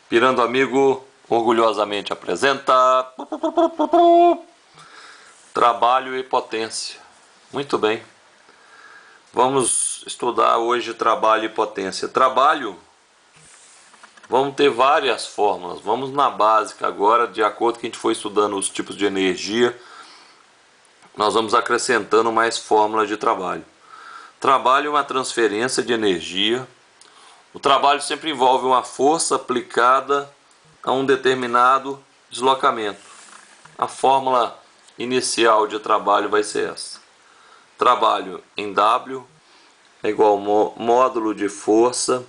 Pirando Amigo orgulhosamente apresenta trabalho e potência. Muito bem. Vamos estudar hoje trabalho e potência. Trabalho, vamos ter várias fórmulas. Vamos na básica agora, de acordo com que a gente for estudando os tipos de energia, nós vamos acrescentando mais fórmulas de trabalho. Trabalho é uma transferência de energia. O trabalho sempre envolve uma força aplicada a um determinado deslocamento. A fórmula inicial de trabalho vai ser essa. Trabalho em W é igual ao módulo de força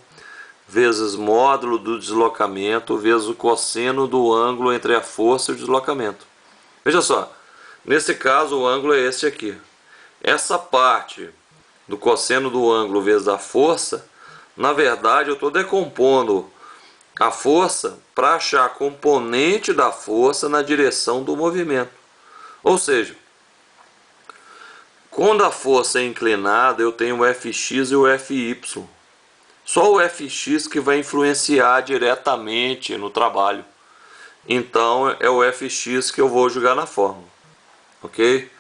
vezes módulo do deslocamento vezes o cosseno do ângulo entre a força e o deslocamento. Veja só, nesse caso o ângulo é esse aqui. Essa parte do cosseno do ângulo vezes a força, na verdade eu estou decompondo a força para achar a componente da força na direção do movimento. Ou seja, quando a força é inclinada, eu tenho o Fx e o Fy. Só o Fx que vai influenciar diretamente no trabalho. Então é o Fx que eu vou jogar na fórmula. Ok?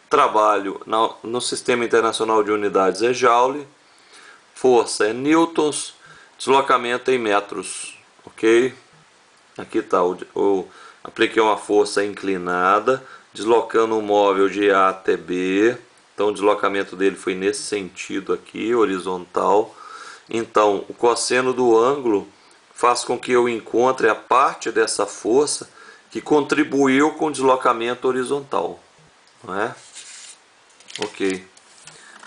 Trabalho no Sistema Internacional de Unidades é Joule. Força é newtons. Deslocamento em metros. Ok? Aqui está. Apliquei uma força inclinada, deslocando o móvel de A até B. Então o deslocamento dele foi nesse sentido aqui, horizontal. Então o cosseno do ângulo faz com que eu encontre a parte dessa força que contribuiu com o deslocamento horizontal. Não é? Ok.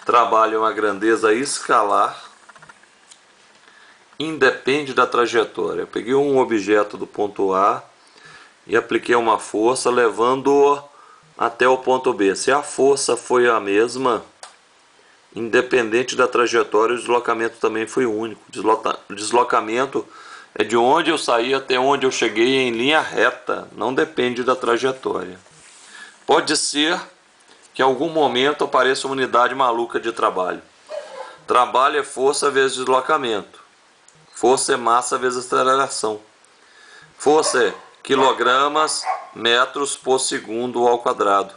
Trabalho é uma grandeza escalar. Independe da trajetória. Eu peguei um objeto do ponto A e apliquei uma força levando-o até o ponto B. Se a força foi a mesma, independente da trajetória, o deslocamento também foi único. O deslocamento é de onde eu saí até onde eu cheguei em linha reta, não depende da trajetória. Pode ser que em algum momento apareça uma unidade maluca de trabalho. Trabalho é força vezes deslocamento. Força é massa vezes aceleração. Força é quilogramas, metros por segundo ao quadrado,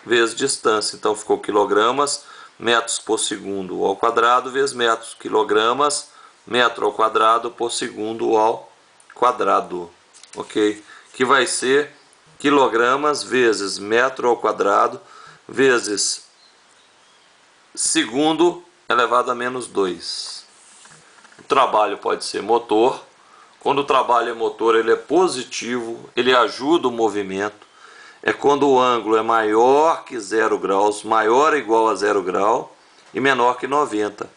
vezes distância. Então ficou quilogramas, metros por segundo ao quadrado, vezes metros. Quilogramas, metro ao quadrado por segundo ao quadrado. Ok? Que vai ser quilogramas vezes metro ao quadrado, vezes segundo elevado a menos 2. O trabalho pode ser motor. Quando o trabalho é motor, ele é positivo, ele ajuda o movimento. É quando o ângulo é maior que 0 graus, maior ou igual a 0 grau e menor que 90.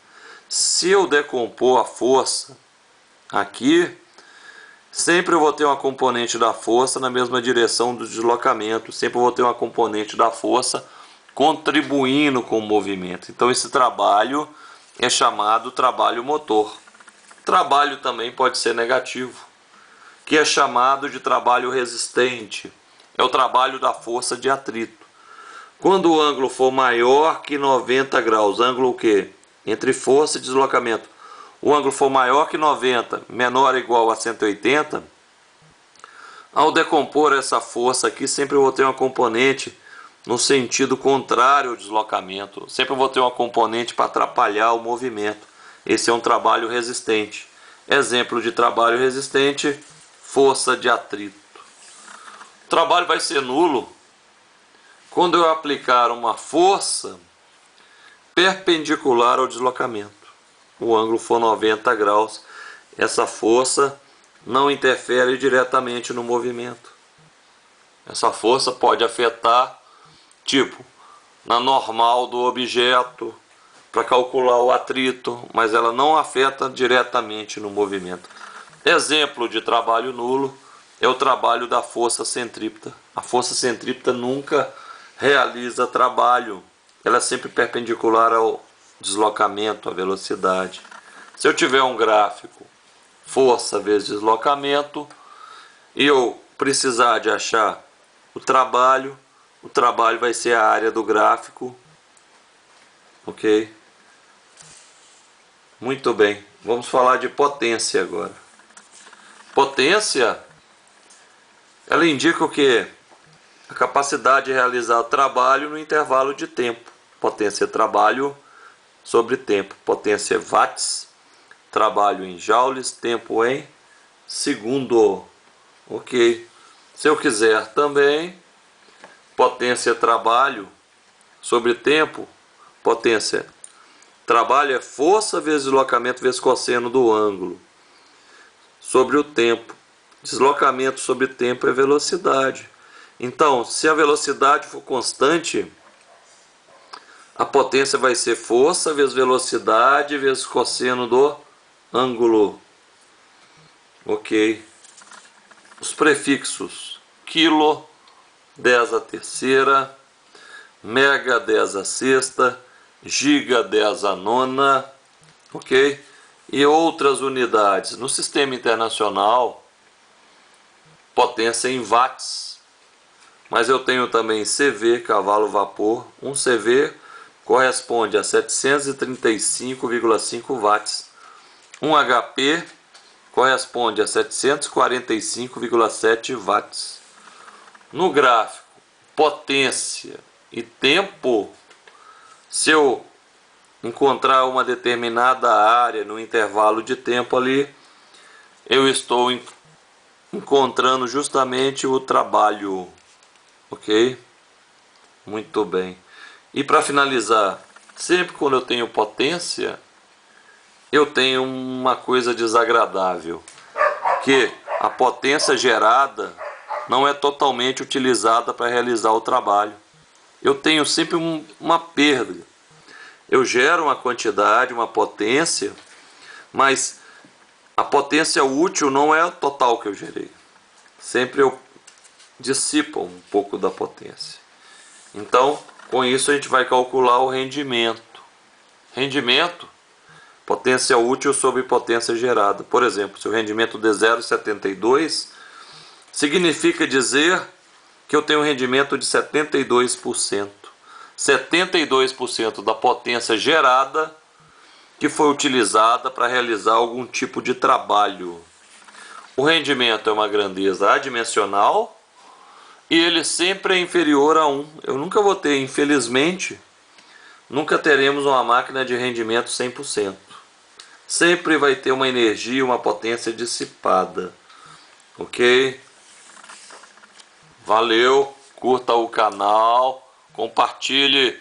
Se eu decompor a força aqui, sempre eu vou ter uma componente da força na mesma direção do deslocamento. Sempre eu vou ter uma componente da força contribuindo com o movimento. Então esse trabalho é chamado trabalho motor. Trabalho também pode ser negativo, que é chamado de trabalho resistente. É o trabalho da força de atrito. Quando o ângulo for maior que 90 graus, ângulo o quê? Entre força e deslocamento. O ângulo for maior que 90, menor ou igual a 180, ao decompor essa força aqui, sempre eu vou ter uma componente no sentido contrário ao deslocamento. Sempre eu vou ter uma componente para atrapalhar o movimento. Esse é um trabalho resistente. Exemplo de trabalho resistente, força de atrito. O trabalho vai ser nulo quando eu aplicar uma força perpendicular ao deslocamento. O ângulo for 90 graus, essa força não interfere diretamente no movimento. Essa força pode afetar, tipo, na normal do objeto, para calcular o atrito, mas ela não afeta diretamente no movimento. Exemplo de trabalho nulo é o trabalho da força centrípeta. A força centrípeta nunca realiza trabalho, ela é sempre perpendicular ao deslocamento, à velocidade. Se eu tiver um gráfico força vezes deslocamento e eu precisar de achar o trabalho vai ser a área do gráfico, ok? Muito bem, vamos falar de potência agora. Potência, ela indica o quê? A capacidade de realizar o trabalho no intervalo de tempo. Potência é trabalho sobre tempo. Potência é watts, trabalho em joules, tempo em segundo. Ok. Se eu quiser também, potência é trabalho sobre tempo. Potência, trabalho é força vezes deslocamento vezes cosseno do ângulo sobre o tempo. Deslocamento sobre tempo é velocidade. Então, se a velocidade for constante, a potência vai ser força vezes velocidade vezes cosseno do ângulo. Ok. Os prefixos: quilo, 10 a terceira, mega, 10 a sexta, giga, 10 a nona, ok? E outras unidades. No sistema internacional, potência em watts, mas eu tenho também CV, cavalo-vapor. Um CV corresponde a 735,5 watts. Um HP corresponde a 745,7 watts. No gráfico, potência e tempo, se eu encontrar uma determinada área no intervalo de tempo ali, eu estou encontrando justamente o trabalho, ok? Muito bem. E para finalizar, sempre quando eu tenho potência, eu tenho uma coisa desagradável, que a potência gerada não é totalmente utilizada para realizar o trabalho. Eu tenho sempre uma perda. Eu gero uma quantidade, uma potência, mas a potência útil não é a total que eu gerei. Sempre eu dissipo um pouco da potência. Então, com isso a gente vai calcular o rendimento. Rendimento, potência útil sobre potência gerada. Por exemplo, se o rendimento de 0,72, significa dizer que eu tenho um rendimento de 72%. 72% da potência gerada que foi utilizada para realizar algum tipo de trabalho. O rendimento é uma grandeza adimensional e ele sempre é inferior a 1. Eu nunca vou ter, infelizmente, nunca teremos uma máquina de rendimento 100%. Sempre vai ter uma energia, uma potência dissipada. Ok? Valeu, curta o canal, compartilhe.